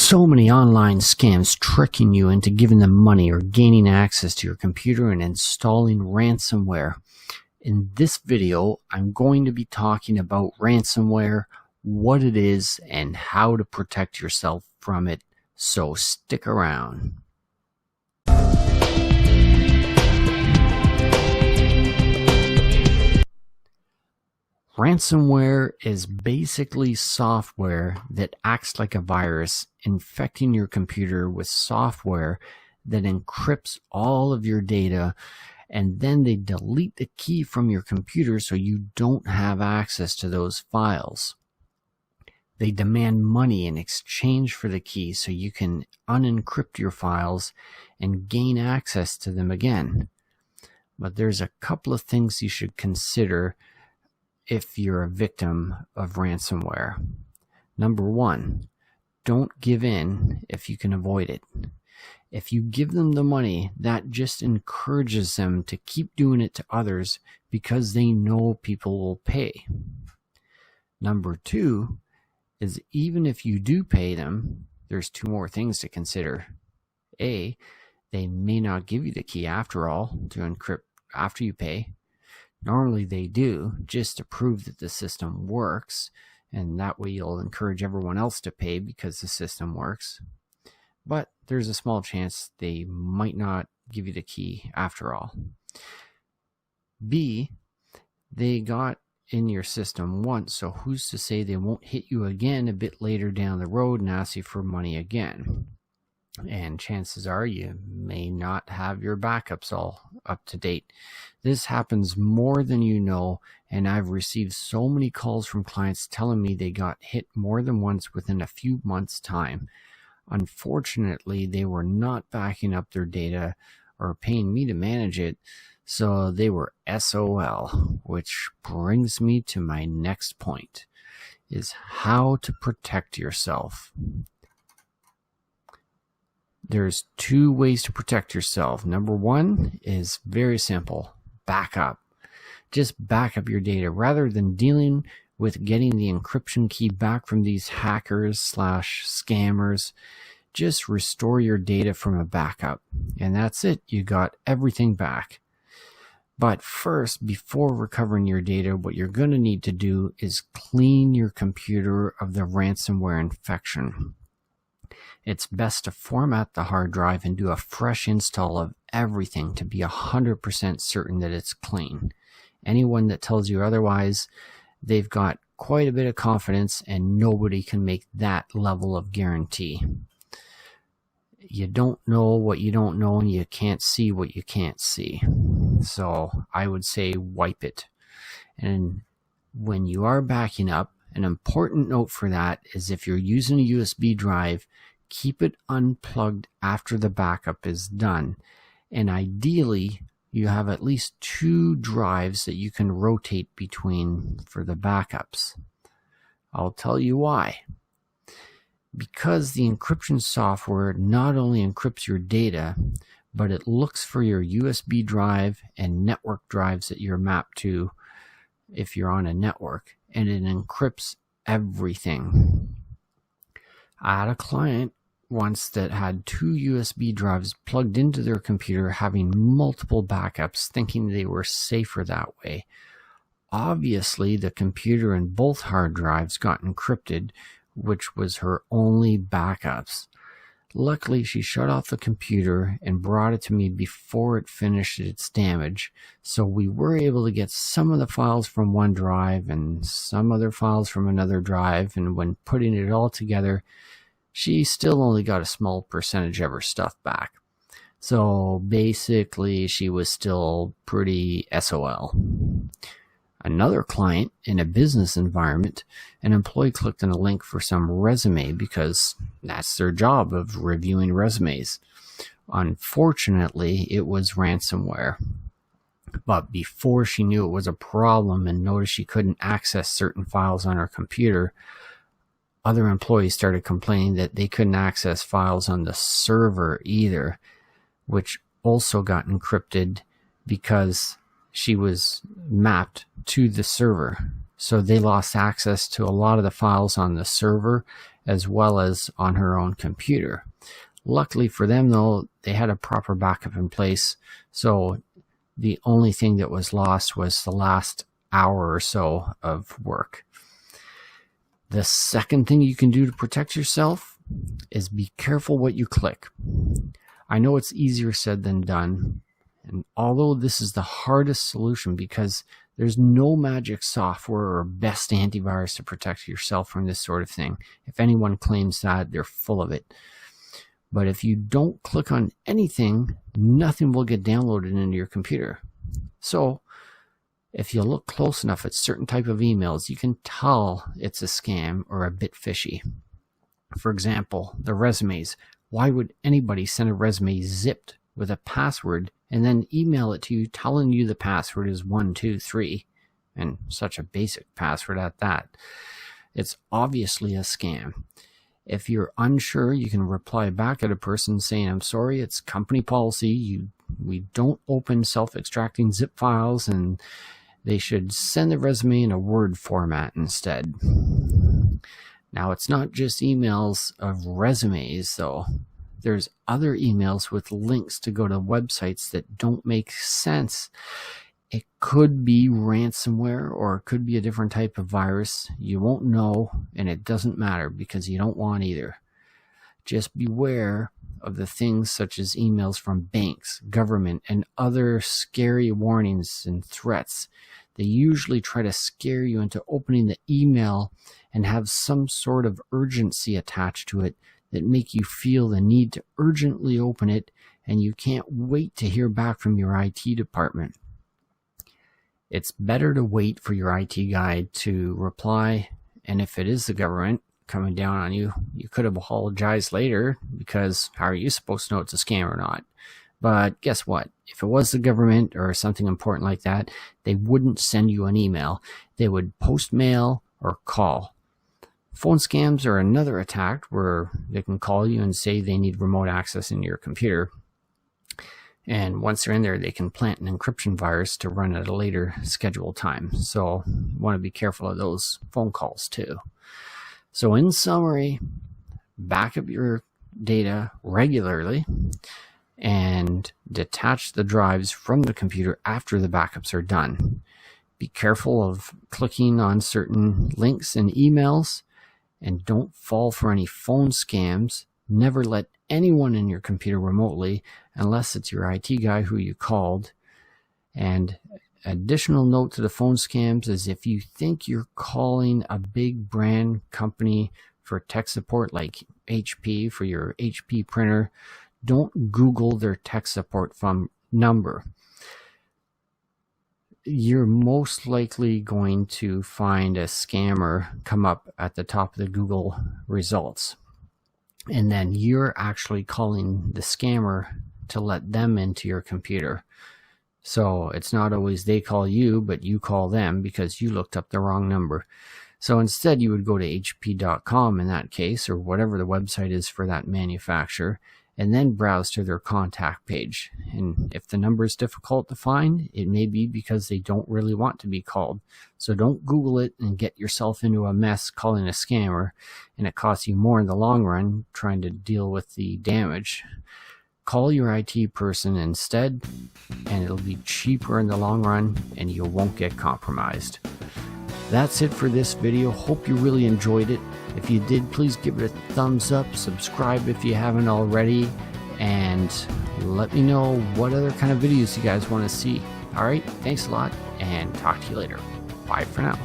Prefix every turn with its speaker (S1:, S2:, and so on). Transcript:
S1: so many online scams tricking you into giving them money or gaining access to your computer and installing ransomware. In this video, I'm going to be talking about ransomware, what it is, and how to protect yourself from it. So stick around. Ransomware is basically software that acts like a virus, infecting your computer with software that encrypts all of your data, and then they delete the key from your computer so you don't have access to those files. They demand money in exchange for the key so you can unencrypt your files and gain access to them again. But there's a couple of things you should consider if you're a victim of ransomware. Number one, don't give in if you can avoid it. If you give them the money, that just encourages them to keep doing it to others because they know people will pay. Number two is even if you do pay them, there's two more things to consider. A, they may not give you the key after all to encrypt after you pay. Normally they do, just to prove that the system works, and that way you'll encourage everyone else to pay because the system works. But there's a small chance they might not give you the key after all. B, they got in your system once, so who's to say they won't hit you again a bit later down the road and ask you for money again? And chances are you may not have your backups all up to date. This happens more than you know, and I've received so many calls from clients telling me they got hit more than once within a few months' time. Unfortunately, they were not backing up their data or paying me to manage it, so they were SOL, which brings me to my next point, is how to protect yourself. There's two ways to protect yourself. Number one is very simple. Backup. Just back up your data rather than dealing with getting the encryption key back from these hackers/scammers. Just restore your data from a backup. And that's it. You got everything back. But first, before recovering your data, what you're going to need to do is clean your computer of the ransomware infection. It's best to format the hard drive and do a fresh install of everything to be 100% certain that it's clean. Anyone that tells you otherwise, they've got quite a bit of confidence and nobody can make that level of guarantee. You don't know what you don't know and you can't see what you can't see. So I would say wipe it. And when you are backing up, an important note for that is if you're using a USB drive, keep it unplugged after the backup is done. And ideally, you have at least two drives that you can rotate between for the backups. I'll tell you why. Because the encryption software not only encrypts your data, but it looks for your USB drive and network drives that you're mapped to if you're on a network, and it encrypts everything. I had a client once that had two USB drives plugged into their computer, having multiple backups, thinking they were safer that way. Obviously, the computer and both hard drives got encrypted, which was her only backups. Luckily, she shut off the computer and brought it to me before it finished its damage, so we were able to get some of the files from one drive and some other files from another drive, and when putting it all together, she still only got a small percentage of her stuff back. So basically, she was still pretty SOL. Another client in a business environment, an employee clicked on a link for some resume because that's their job of reviewing resumes. Unfortunately, it was ransomware. But before she knew it was a problem and noticed she couldn't access certain files on her computer, other employees started complaining that they couldn't access files on the server either, which also got encrypted because she was mapped to the server. So they lost access to a lot of the files on the server, as well as on her own computer. Luckily for them, though, they had a proper backup in place, so the only thing that was lost was the last hour or so of work. The second thing you can do to protect yourself is be careful what you click. I know it's easier said than done, and although this is the hardest solution because there's no magic software or best antivirus to protect yourself from this sort of thing. If anyone claims that, they're full of it. But if you don't click on anything, nothing will get downloaded into your computer. So if you look close enough at certain type of emails, you can tell it's a scam or a bit fishy. For example, the resumes. Why would anybody send a resume zipped with a password and then email it to you telling you the password is 123, and such a basic password at that? It's obviously a scam. If you're unsure, you can reply back at a person saying, I'm sorry, it's company policy. We don't open self-extracting zip files, and they should send the resume in a Word format instead. Now, it's not just emails of resumes, though. There's other emails with links to go to websites that don't make sense. It could be ransomware, or it could be a different type of virus. You won't know, and it doesn't matter because you don't want either. Just beware of the things such as emails from banks, government, and other scary warnings and threats. They usually try to scare you into opening the email and have some sort of urgency attached to it that make you feel the need to urgently open it, and you can't wait to hear back from your IT department. It's better to wait for your IT guy to reply, and if it is the government coming down on you, you could apologize later, because how are you supposed to know it's a scam or not? But guess what? If it was the government or something important like that, they wouldn't send you an email. They would post mail or call. Phone scams are another attack where they can call you and say they need remote access in your computer. And once they're in there, they can plant an encryption virus to run at a later scheduled time. So you want to be careful of those phone calls too. So in summary, back up your data regularly and detach the drives from the computer after the backups are done. Be careful of clicking on certain links and emails, and don't fall for any phone scams. Never let anyone in your computer remotely unless it's your IT guy who you called. And additional note to the phone scams is if you think you're calling a big brand company for tech support like HP for your HP printer, don't Google their tech support number. You're most likely going to find a scammer come up at the top of the Google results. And then you're actually calling the scammer to let them into your computer. So it's not always they call you, but you call them because you looked up the wrong number. So instead you would go to hp.com in that case, or whatever the website is for that manufacturer, and then browse to their contact page. And if the number is difficult to find, it may be because they don't really want to be called. So don't Google it and get yourself into a mess calling a scammer, and it costs you more in the long run trying to deal with the damage. Call your IT person instead, and it'll be cheaper in the long run, and you won't get compromised. That's it for this video. Hope you really enjoyed it. If you did, please give it a thumbs up, subscribe if you haven't already, and let me know what other kind of videos you guys want to see. Alright, thanks a lot, and talk to you later. Bye for now.